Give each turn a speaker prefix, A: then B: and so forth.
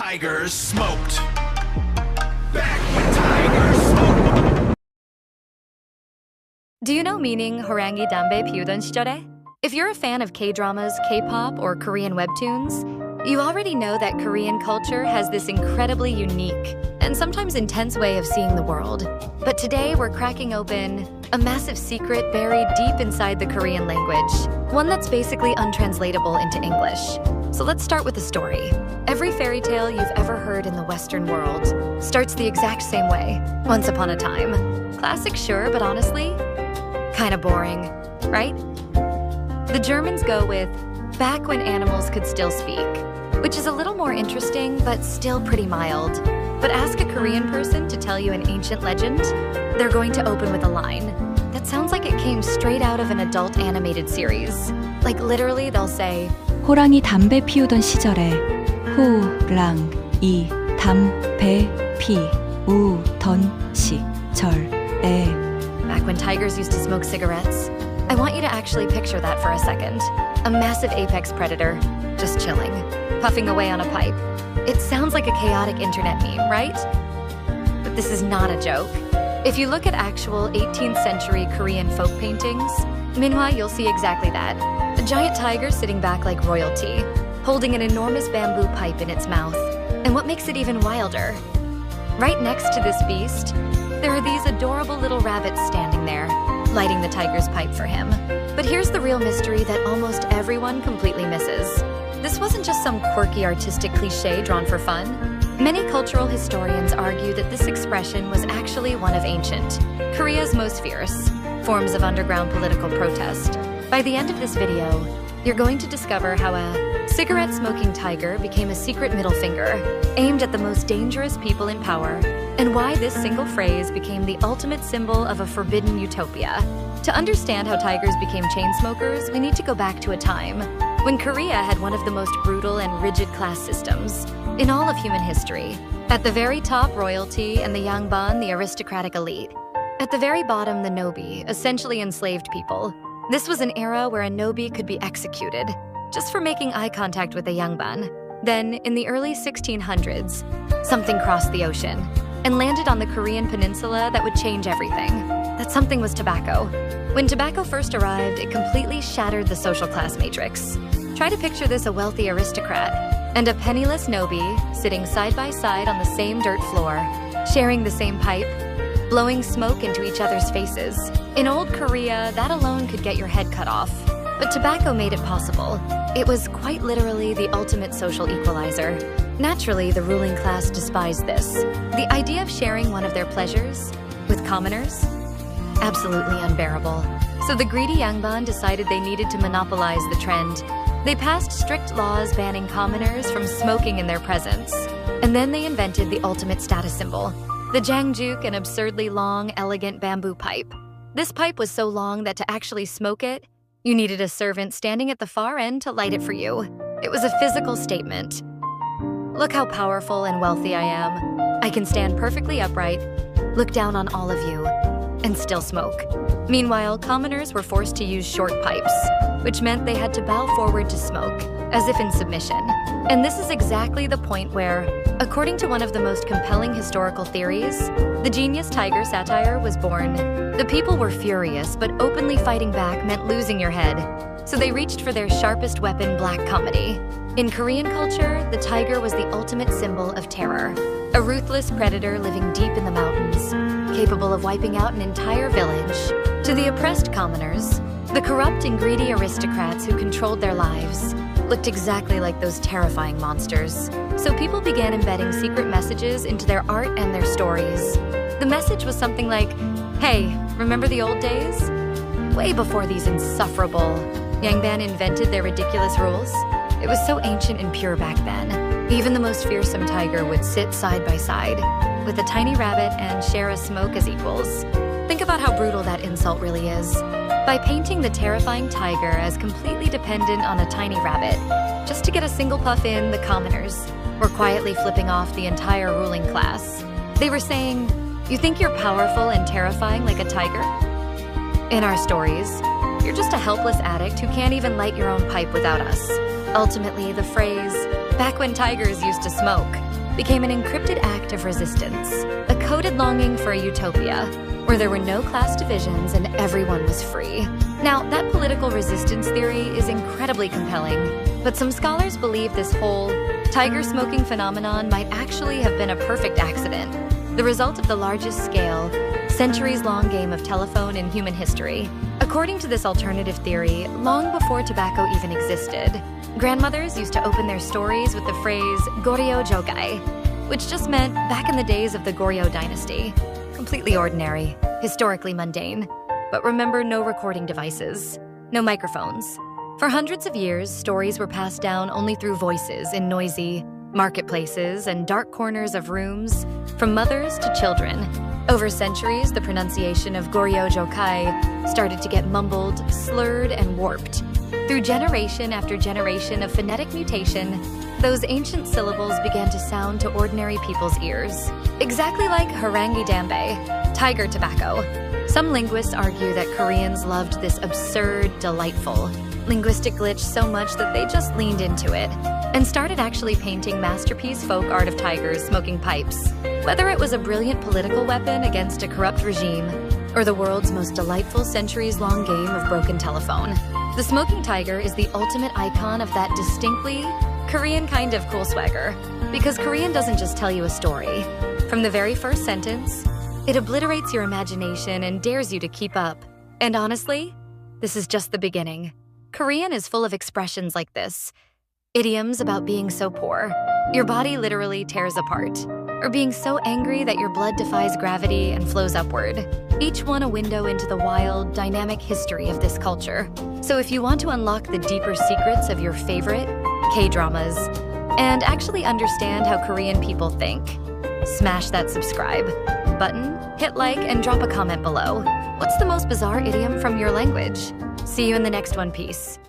A: tigers smoked. Back when tigers smoked.
B: Do you know meaning 호랑이 담배 피우던 시절에? If you're a fan of K-dramas, K-pop, or Korean webtoons, you already know that Korean culture has this incredibly unique and sometimes intense way of seeing the world. But today we're cracking open a massive secret buried deep inside the Korean language, one that's basically untranslatable into English. So let's start with the story. Every fairy tale you've ever heard in the Western world starts the exact same way, once upon a time. Classic, sure, but honestly, kinda boring, right? The Germans go with back when animals could still speak, which is a little more interesting, but still pretty mild. But ask a Korean person to tell you an ancient legend, they're going to open with a line that sounds like it came straight out of an adult animated series. Like literally they'll say,
C: 호랑이 담배 피우던 시절에 호랑이 담배 피우던 시절에.
B: Back when tigers used to smoke cigarettes. I want you to actually picture that for a second. A massive apex predator, just chilling, puffing away on a pipe. It sounds like a chaotic internet meme, right? But this is not a joke. If you look at actual 18th century Korean folk paintings, Minhwa, you'll see exactly that. A giant tiger sitting back like royalty, holding an enormous bamboo pipe in its mouth. And what makes it even wilder? Right next to this beast, there are these adorable little rabbits standing there, lighting the tiger's pipe for him. But here's the real mystery that almost everyone completely misses. This wasn't just some quirky artistic cliche drawn for fun. Many cultural historians argue that this expression was actually one of ancient Korea's most fierce forms of underground political protest. By the end of this video, you're going to discover how a cigarette-smoking tiger became a secret middle finger aimed at the most dangerous people in power, and why this single phrase became the ultimate symbol of a forbidden utopia. To understand how tigers became chain smokers, we need to go back to a time when Korea had one of the most brutal and rigid class systems in all of human history. At the very top, royalty, and the Yangban, the aristocratic elite. At the very bottom, the nobi, essentially enslaved people. This was an era where a nobi could be executed just for making eye contact with a Yangban. Then, in the early 1600s, something crossed the ocean and landed on the Korean peninsula that would change everything. That something was tobacco. When tobacco first arrived, it completely shattered the social class matrix. Try to picture this: a wealthy aristocrat and a penniless nobi sitting side by side on the same dirt floor, sharing the same pipe, blowing smoke into each other's faces. In old Korea, that alone could get your head cut off. But tobacco made it possible. It was quite literally the ultimate social equalizer. Naturally, the ruling class despised this. The idea of sharing one of their pleasures with commoners? Absolutely unbearable. So the greedy Yangban decided they needed to monopolize the trend. They passed strict laws banning commoners from smoking in their presence. And then they invented the ultimate status symbol, the jangjuk, an absurdly long, elegant bamboo pipe. This pipe was so long that to actually smoke it, you needed a servant standing at the far end to light it for you. It was a physical statement. Look how powerful and wealthy I am. I can stand perfectly upright, look down on all of you, and still smoke. Meanwhile, commoners were forced to use short pipes, which meant they had to bow forward to smoke, as if in submission. And this is exactly the point where, according to one of the most compelling historical theories, the genius tiger Satire was born. The people were furious, but openly fighting back meant losing your head. So they reached for their sharpest weapon, black comedy. In Korean culture, the tiger was the ultimate symbol of terror. A ruthless predator living deep in the mountains, capable of wiping out an entire village. To the oppressed commoners, the corrupt and greedy aristocrats who controlled their lives looked exactly like those terrifying monsters. So people began embedding secret messages into their art and their stories. The message was something like, hey, remember the old days? Way before these insufferable Yangban invented their ridiculous rules. It was so ancient and pure back then. Even the most fearsome tiger would sit side by side with a tiny rabbit and share a smoke as equals. Think about how brutal that insult really is. By painting the terrifying tiger as completely dependent on a tiny rabbit, just to get a single puff in, the commoners were quietly flipping off the entire ruling class. They were saying, you think you're powerful and terrifying like a tiger? In our stories, you're just a helpless addict who can't even light your own pipe without us. Ultimately, the phrase, back when tigers used to smoke, became an encrypted act of resistance, a coded longing for a utopia where there were no class divisions and everyone was free. Now, that political resistance theory is incredibly compelling, but some scholars believe this whole tiger smoking phenomenon might actually have been a perfect accident, the result of the largest scale, centuries-long game of telephone in human history. According to this alternative theory, long before tobacco even existed, grandmothers used to open their stories with the phrase Goryeo Jogai, which just meant back in the days of the Goryeo dynasty. Completely ordinary, historically mundane. But remember, no recording devices, no microphones. For hundreds of years, stories were passed down only through voices in noisy marketplaces and dark corners of rooms, from mothers to children. Over centuries, the pronunciation of Goryeo Jokai started to get mumbled, slurred, and warped. Through generation after generation of phonetic mutation, those ancient syllables began to sound to ordinary people's ears. Exactly like harangi dambe, tiger tobacco. Some linguists argue that Koreans loved this absurd, delightful linguistic glitch so much that they just leaned into it and started actually painting masterpiece folk art of tigers smoking pipes. Whether it was a brilliant political weapon against a corrupt regime or the world's most delightful centuries-long game of broken telephone, the smoking tiger is the ultimate icon of that distinctly Korean kind of cool swagger. Because Korean doesn't just tell you a story. From the very first sentence, it obliterates your imagination and dares you to keep up. And honestly, this is just the beginning. Korean is full of expressions like this. Idioms about being so poor, your body literally tears apart, or being so angry that your blood defies gravity and flows upward. Each one a window into the wild, dynamic history of this culture. So if you want to unlock the deeper secrets of your favorite K-dramas and actually understand how Korean people think, smash that subscribe button, hit like, and drop a comment below. What's the most bizarre idiom from your language? See you in the next one. Peace.